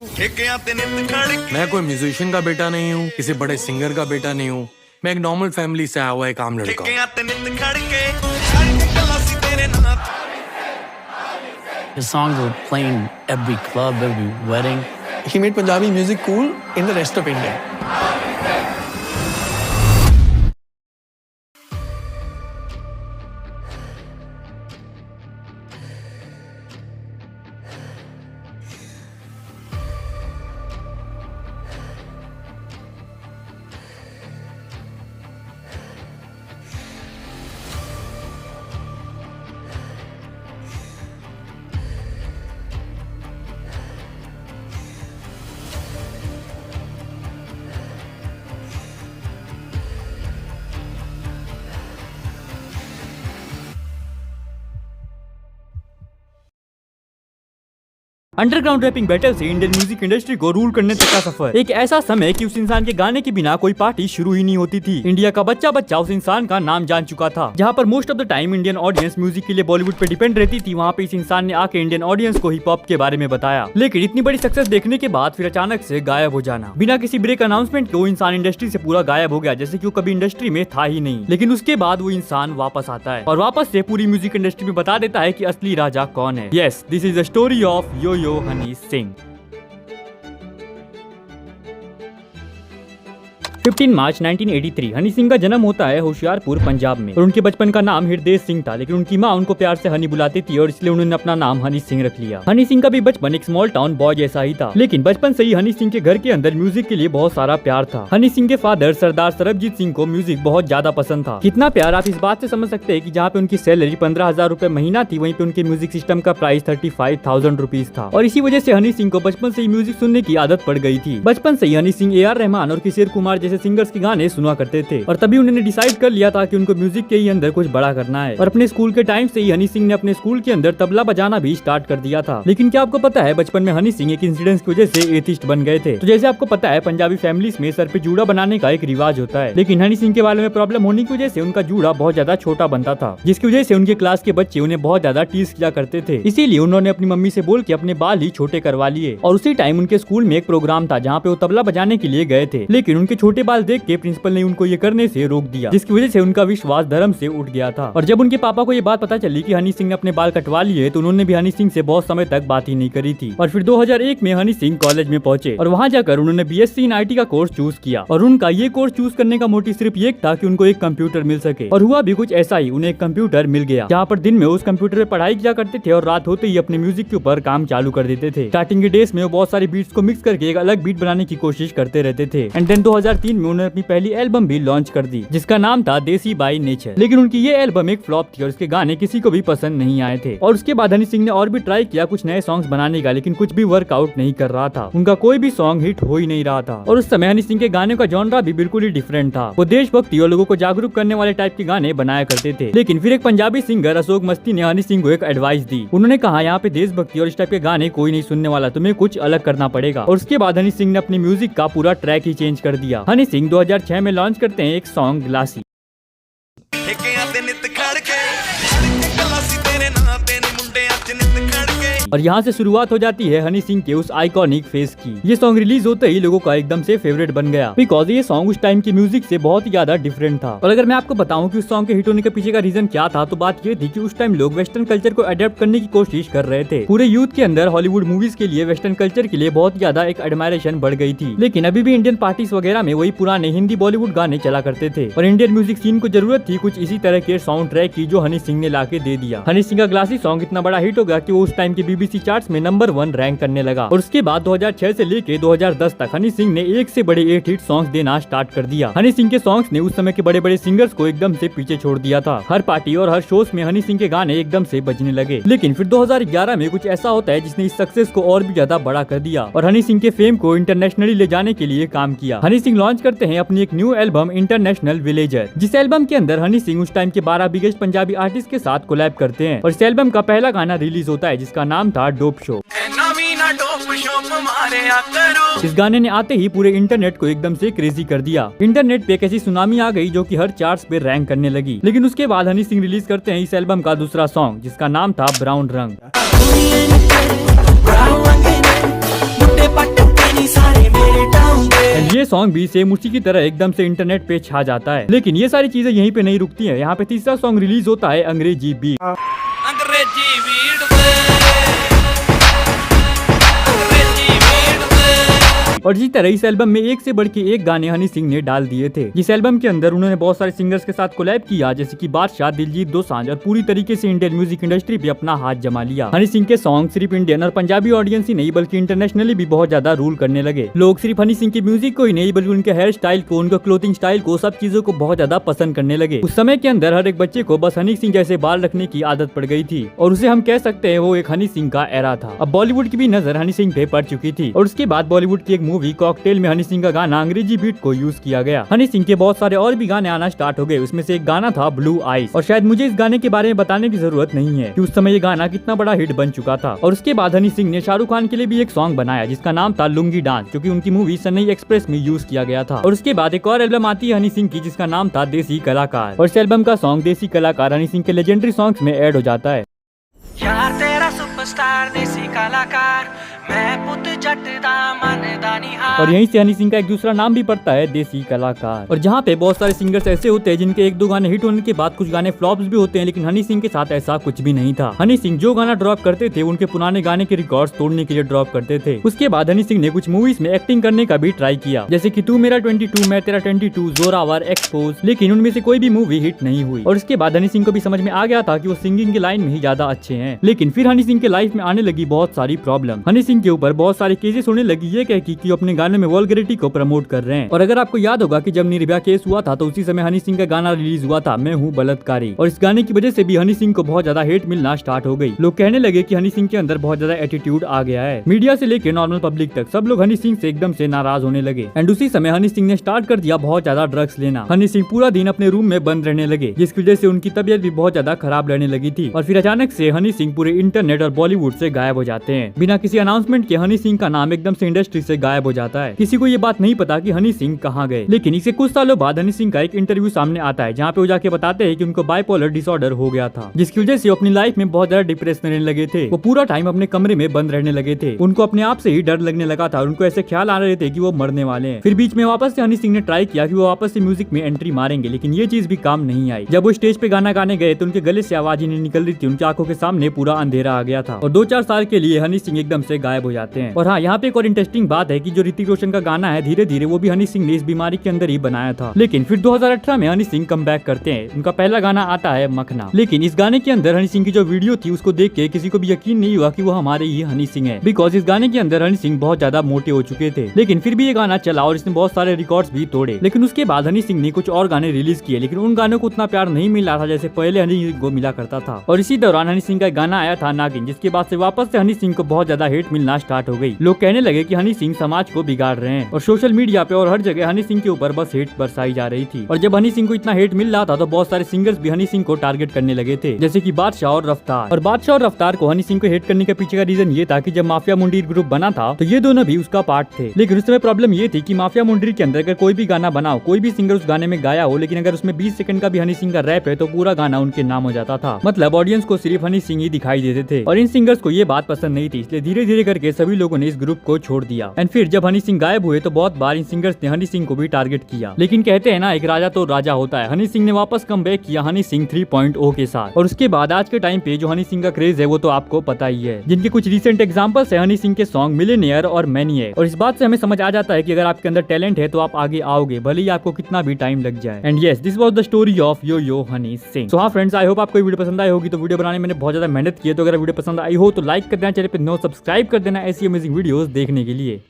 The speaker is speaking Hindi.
मैं कोई म्यूजिशियन का बेटा नहीं हूँ, किसी बड़े सिंगर का बेटा नहीं हूँ। मैं एक नॉर्मल फैमिली से आया हुआ एक आम लड़का हूँ। His songs were playing every club, every wedding. He made Punjabi music cool in the rest of India. Underground rapping battle से इंडियन म्यूजिक इंडस्ट्री को रूल करने तक का सफर। एक ऐसा समय कि उस इंसान के गाने के बिना कोई पार्टी शुरू ही नहीं होती थी। इंडिया का बच्चा बच्चा उस इंसान का नाम जान चुका था। जहां पर most of the time Indian audience music के लिए बॉलीवुड पे डिपेंड रहती थी, वहां पे इस इंसान ने आके इंडियन ऑडियंस को हिप हॉप के बारे में बताया। लेकिन इतनी बड़ी सक्सेस देखने के बाद फिर अचानक से गायब हो जाना, बिना किसी ब्रेक अनाउंसमेंट के वो इंसान इंडस्ट्री से पूरा गायब हो गया, जैसे कि वो कभी इंडस्ट्री में था ही नहीं। लेकिन उसके बाद वो इंसान वापस आता है और वापस से पूरी म्यूजिक इंडस्ट्री में बता देता है कि असली राजा कौन है। Yes, this is the story of Yo Yo Honey Singh. 15 March 1983 Honey Singh का जन्म होता है होशियारपुर पंजाब में और उनके बचपन का नाम हृदय सिंह था, लेकिन उनकी माँ उनको प्यार से हनी बुलाती थी और इसलिए उन्होंने अपना नाम हनी सिंह रख लिया। हनी सिंह का भी बचपन एक स्मॉल टाउन बॉय जैसा ही था, लेकिन बचपन से ही हनी सिंह के घर के अंदर म्यूजिक के लिए बहुत सारा प्यार था। हनी सिंह के फादर सरदार सरबजीत सिंह को म्यूजिक बहुत ज्यादा पसंद था। कितना प्यार आप इस बात से समझ सकते हैं कि जहाँ पे उनकी सैलरी 15,000 रुपए महीना थी, वहीं पे उनके म्यूजिक सिस्टम का प्राइस 35,000 रुपीज था। और इसी वजह से हनी सिंह को बचपन से ही म्यूजिक सुनने की आदत पड़ गई थी। बचपन से ही हनी सिंह AR रहमान और किशोर कुमार जैसे सिंगर्स के गाने सुना करते थे और तभी उन्होंने डिसाइड कर लिया था कि उनको म्यूजिक के ही अंदर कुछ बड़ा करना है। और अपने स्कूल के टाइम से ही हनी सिंह ने अपने स्कूल के अंदर तबला बजाना भी स्टार्ट कर दिया था। लेकिन क्या आपको पता है, बचपन में हनी सिंह एक इंसिडेंट की वजह से एथिस्ट बन गए थे। तो जैसे आपको पता है, पंजाबी फैमिलीज में सर पे जूड़ा बनाने का एक रिवाज होता है, लेकिन हनी सिंह के बालों में प्रॉब्लम होने की वजह से उनका जूड़ा बहुत ज्यादा छोटा बनता था, जिसकी वजह से उनके क्लास के बच्चे उन्हें बहुत ज्यादा टीज किया करते थे। इसीलिए उन्होंने अपनी मम्मी से बोल के अपने बाल ही छोटे करवा लिए। और उसी टाइम उनके स्कूल में एक प्रोग्राम था जहाँ पे वो तबला बजाने के लिए गए थे, लेकिन उनके छोटे बाल देख के प्रिंसिपल ने उनको ये करने से रोक दिया, जिसकी वजह से उनका विश्वास धर्म से उठ गया था। और जब उनके पापा को ये बात पता चली कि हनी सिंह ने अपने बाल कटवा लिए, तो उन्होंने भी हनी सिंह से बहुत समय तक बात ही नहीं करी थी। और फिर 2001 में हनी सिंह कॉलेज में पहुंचे और वहां जाकर उन्होंने BSc इन IT का कोर्स चूज किया। और उनका ये कोर्स चूज करने का मोटिव सिर्फ ये था कि उनको एक कंप्यूटर मिल सके। और हुआ भी कुछ ऐसा ही, उन्हें एक कंप्यूटर मिल गया, जहाँ पर दिन में उस कंप्यूटर पे पढ़ाई किया करते थे और रात होते ही अपने म्यूजिक के ऊपर काम चालू कर देते थे। स्टार्टिंग के डेज में वो बहुत सारी बीट्स को मिक्स करके एक अलग बीट बनाने की कोशिश करते रहते थे। एंड देन 2003 में उन्होंने अपनी पहली एल्बम भी लॉन्च कर दी, जिसका नाम था देसी बाई नेचर। लेकिन उनकी ये एल्बम एक फ्लॉप थी और उसके गाने किसी को भी पसंद नहीं आए थे। और उसके बाद हनी सिंह ने और भी ट्राई किया कुछ नए सॉन्ग्स बनाने का, लेकिन कुछ भी वर्कआउट नहीं कर रहा था। उनका कोई भी सॉन्ग हिट हो ही नहीं रहा था। और उस समय हनी सिंह के गाने का जॉनरा भी बिल्कुल ही डिफरेंट था। वो देशभक्ति और लोगों को जागरूक करने वाले टाइप के गाने बनाया करते थे। लेकिन फिर एक पंजाबी सिंगर अशोक मस्ती ने हनी सिंह को एक एडवाइस दी। उन्होंने कहा, यहाँ पे देशभक्ति और इस टाइप के गाने कोई नहीं सुनने वाला, तुम्हें कुछ अलग करना पड़ेगा। और उसके बाद हनी सिंह ने अपनी म्यूजिक का पूरा ट्रैक ही चेंज कर दिया। हनी सिंह 2006 में लॉन्च करते हैं एक सॉन्ग ग्लासी। और यहाँ से शुरुआत हो जाती है हनी सिंह के उस आइकॉनिक फेस की। ये सॉन्ग रिलीज होते ही लोगों का एकदम से फेवरेट बन गया, बिकॉज ये सॉन्ग उस टाइम की म्यूजिक से बहुत ही ज्यादा डिफरेंट था। और अगर मैं आपको बताऊं कि उस सॉन्ग के हिट होने के पीछे का रीजन क्या था, तो बात ये थी कि उस टाइम लोग वेस्टर्न कल्चर को अडेप्ट करने की कोशिश कर रहे थे। पूरे यूथ के अंदर हॉलीवुड मूवीज के लिए वेस्टर्न कल्चर के लिए बहुत ज्यादा एक एडमायरेशन बढ़ गई थी। लेकिन अभी भी इंडियन पार्टीज वगैरह में वही पुराने हिंदी बॉलीवुड गाने चला करते थे और इंडियन म्यूजिक सीन को जरूरत थी कुछ इसी तरह के साउंड ट्रैक की, जो हनी सिंह ने लाके दे दिया। हनी सिंह का ग्लासी सॉन्ग इतना बड़ा हिट हो गया कि वो उस टाइम के BBC चार्ट्स में नंबर 1 रैंक करने लगा। और उसके बाद 2006 से लेके 2010 तक हनी सिंह ने एक से बड़े 8 हिट सॉन्ग्स देना स्टार्ट कर दिया। हनी सिंह के सॉन्ग्स ने उस समय के बड़े बड़े सिंगर्स को एकदम से पीछे छोड़ दिया था। हर पार्टी और हर शोज में हनी सिंह के गाने एकदम से बजने लगे। लेकिन फिर 2011 में कुछ ऐसा होता है जिसने इस सक्सेस को और भी ज्यादा बड़ा कर दिया और हनी सिंह के फेम को इंटरनेशनली ले जाने के लिए काम किया। हनी सिंह लॉन्च करते हैं अपनी एक न्यू एल्बम इंटरनेशनल विलेजर, जिस एल्बम के अंदर हनी सिंह उस टाइम के 12 बिगेस्ट पंजाबी आर्टिस्ट के साथ कोलैब करते हैं। और इस एल्बम का पहला गाना रिलीज होता है जिसका नाम था डोप शो। इस गाने ने आते ही पूरे इंटरनेट को एकदम से क्रेजी कर दिया। इंटरनेट पे एक ऐसी सुनामी आ गई जो कि हर चार्ट्स पे रैंक करने लगी। लेकिन उसके बाद हनी सिंह रिलीज करते हैं इस एल्बम का दूसरा सॉन्ग जिसका नाम था ब्राउन रंग। ये सॉन्ग भी सेम उसी की तरह एकदम से इंटरनेट पे छा जाता है। लेकिन ये सारी चीजें यहीं पे नहीं रुकती है। यहाँ पे तीसरा सॉन्ग रिलीज होता है अंग्रेजी बीट। और इसी तरह इस एल्बम में एक से बढ़ के एक गाने हनी सिंह ने डाल दिए थे। जिस एल्बम के अंदर उन्होंने बहुत सारे सिंगर्स के साथ कोलैब किया, जैसे कि बादशाह, दिलजीत दोसांझ, और पूरी तरीके से इंडियन म्यूजिक इंडस्ट्री पे अपना हाथ जमा लिया। हनी सिंह के सॉन्ग सिर्फ इंडियन और पंजाबी ऑडियंस ही नहीं बल्कि इंटरनेशनली भी बहुत ज्यादा रूल करने लगे। लोग सिर्फ हनी सिंह की म्यूजिक को ही नहीं बल्कि उनके हेयर स्टाइल को, उनका क्लोथिंग स्टाइल को, सब चीजों को बहुत ज्यादा पसंद करने लगे। उस समय के अंदर हर एक बच्चे को बस हनी सिंह जैसे बाल रखने की आदत पड़ गई थी और उसे हम कह सकते हैं वो एक हनी सिंह का एरा था। अब बॉलीवुड की भी नजर हनी सिंह पे पड़ चुकी थी और उसके बाद बॉलीवुड की एक मूवी कॉकटेल में हनी सिंह का गाना अंग्रेजी बीट को यूज किया गया। हनी सिंह के बहुत सारे और भी गाने आना स्टार्ट हो गए। उसमें से एक गाना था ब्लू आइज और शायद मुझे इस गाने के बारे में बताने की जरूरत नहीं है कि उस समय ये गाना कितना बड़ा हिट बन चुका था। और उसके बाद हनी सिंह ने शाहरुख खान के लिए भी एक सॉन्ग बनाया जिसका नाम था लुंगी डांस, जो कि उनकी मूवी सनई एक्सप्रेस में यूज किया गया था। और उसके बाद एक और एल्बम आती है हनी सिंह की जिसका नाम था देसी कलाकार और इस एल्बम का सॉन्ग देसी कलाकार हनी सिंह के लेजेंडरी सॉन्ग्स में ऐड हो जाता है। यार तेरा सुपरस्टार देसी कलाकार, मैं पुत जट दा मन दा निहार। और यहीं से हनी सिंह का एक दूसरा नाम भी पड़ता है देसी कलाकार। और जहाँ पे बहुत सारे सिंगर्स ऐसे होते हैं जिनके एक दो गाने हिट होने के बाद कुछ गाने फ्लॉप्स भी होते हैं, लेकिन हनी सिंह के साथ ऐसा कुछ भी नहीं था। हनी सिंह जो गाना ड्रॉप करते थे उनके पुराने गाने के रिकॉर्ड्स तोड़ने के लिए ड्रॉप करते थे। उसके बाद हनी सिंह ने कुछ मूवीज में एक्टिंग करने का भी ट्राई किया, जैसे कि तू मेरा 22, मैं तेरा 22, जोरावर, एक्सपोज, लेकिन उनमें से कोई भी मूवी हिट नहीं हुई। और उसके बाद हनी सिंह को भी समझ में आ गया था कि वो सिंगिंग की लाइन में ही ज्यादा अच्छे हैं। लेकिन फिर हनी सिंह के लाइफ में आने लगी बहुत सारी प्रॉब्लम। हनी सिंह के ऊपर बहुत सारे केसेस होने लगी ये कह कि अपने गाने में वल्गैरिटी को प्रमोट कर रहे हैं। और अगर आपको याद होगा कि जब निर्भया केस हुआ था तो उसी समय हनी सिंह का गाना रिलीज हुआ था मैं हूँ बलात्कारी, और इस गाने की वजह से भी हनी सिंह को बहुत ज्यादा हेट मिलना स्टार्ट हो गई। लोग कहने लगे कि हनी सिंह के अंदर बहुत ज्यादा एटीट्यूड आ गया है। मीडिया से लेकर नॉर्मल पब्लिक तक सब लोग हनी सिंह से एकदम से नाराज होने लगे। एंड उसी समय हनी सिंह ने स्टार्ट कर दिया बहुत ज्यादा ड्रग्स लेना। हनी सिंह पूरा दिन अपने रूम में बंद रहने लगे, जिसकी वजह से उनकी तबियत भी बहुत ज्यादा खराब रहने लगी थी। और फिर अचानक से हनी सिंह पूरे इंटरनेट और बॉलीवुड से गायब हो जाते हैं। बिना किसी अनाउंसमेंट के हनी सिंह का नाम एकदम से इंडस्ट्री से गायब हो जाता है। किसी को ये बात नहीं पता कि हनी सिंह कहाँ गए। लेकिन इससे कुछ सालों बाद हनी सिंह का एक इंटरव्यू सामने आता है जहाँ पे वो जाके बताते हैं कि उनको बाइपोलर डिसऑर्डर हो गया था, जिसकी वजह से अपनी लाइफ में बहुत ज्यादा डिप्रेस रहने लगे थे। वो पूरा टाइम अपने कमरे में बंद रहने लगे थे। उनको अपने आप से ही डर लगने लगा था और उनको ऐसे ख्याल आ रहे थे कि वो मरने वाले हैं। फिर बीच में वापस से हनी सिंह ने ट्राई किया कि वो वापस से म्यूजिक में एंट्री मारेंगे, लेकिन ये चीज भी काम नहीं आई। जब वो स्टेज पे गाना गाने गए तो उनके गले से आवाज ही नहीं निकल रही थी, उनकी आंखों के सामने पूरा अंधेरा आ गया था और 2-4 साल के लिए हनी सिंह एकदम से गायब हो जाते हैं। और हाँ, यहाँ पे एक और इंटरेस्टिंग बात है कि जो ऋतिक रोशन का गाना है धीरे धीरे वो भी हनी सिंह ने इस बीमारी के अंदर ही बनाया था। लेकिन फिर 2018 में हनी सिंह कम बैक करते हैं। उनका पहला गाना आता है मखना। लेकिन इस गाने के अंदर हनी सिंह की जो वीडियो थी उसको देख के किसी को भी यकीन नहीं हुआ कि वो हमारे ही हनी सिंह है, बिकॉज इस गाने के अंदर हनी सिंह बहुत ज्यादा मोटे हो चुके थे। लेकिन फिर भी ये गाना चला और इसने बहुत सारे रिकॉर्ड्स भी तोड़े। लेकिन उसके बाद हनी सिंह ने कुछ और गाने रिलीज किए, लेकिन उन गानों को उतना प्यार नहीं मिल रहा था जैसे पहले हनी सिंह को मिला करता था। और इसी दौरान हनी सिंह का गाना आया था नागिन, जिसके बाद से वापस से हनी सिंह को बहुत ज्यादा हेट मिलना स्टार्ट हो गई। लोग कहने लगे कि हनी सिंह समाज को बिगाड़ रहे हैं और सोशल मीडिया पे और हर जगह हनी सिंह के ऊपर बस हेट बरसाई जा रही थी। और जब हनी सिंह को इतना हेट मिल रहा था तो बहुत सारे सिंगर्स भी हनी सिंह को टारगेट करने लगे थे, जैसे कि बादशाह और रफ्तार। और बादशाह और रफ्तार को हनी सिंह को हेट करने के पीछे का रीजन ये था कि जब माफिया मुंडीर ग्रुप बना था तो ये दोनों भी उसका पार्ट थे। लेकिन उस समय प्रॉब्लम ये थी कि माफिया मुंडीर के अंदर अगर कोई भी गाना बनाओ, कोई भी सिंगर उस गाने में गाया हो, लेकिन अगर उसमें 20 सेकंड का भी हनी सिंह का रैप है तो पूरा गाना उनके नाम हो जाता था। मतलब ऑडियंस को सिर्फ हनी सिंह ही दिखाई देते थे और इन सिंगर्स को ये बात पसंद नहीं थी, इसलिए धीरे धीरे करके सभी लोगों ने इस ग्रुप को छोड़ दिया। एंड फिर जब हनी सिंह गायब हुए तो बहुत बार इन सिंगर्स ने हनी सिंह को भी टारगेट किया। लेकिन कहते हैं ना, एक राजा तो राजा होता है। हनी सिंह ने वापस कम बैक किया हनी सिंह 3.0 के साथ। और उसके बाद आज के टाइम पे जो हनी सिंह का क्रेज है वो तो आपको पता ही है, जिनके कुछ रिसेंट एग्जांपल्स है हनी सिंह के सॉन्ग मिलेनियर और मैनिएक। और इस बात से हमें समझ आ जाता है कि अगर आपके अंदर टैलेंट है तो आप आगे आओगे, भले ही आपको कितना भी टाइम लग जाए। And yes, this was the story of Yo Honey Honey. Singh so friends, I hope आपको वीडियो पसंद आई होगी। तो वीडियो बनाने में मैंने बहुत ज्यादा मेहनत की है, तो अगर वीडियो पसंद आई हो तो लाइक कर देना, चैनल पे नो सब्सक्राइब कर देना ऐसी अमेजिंग वीडियोस देखने के लिए।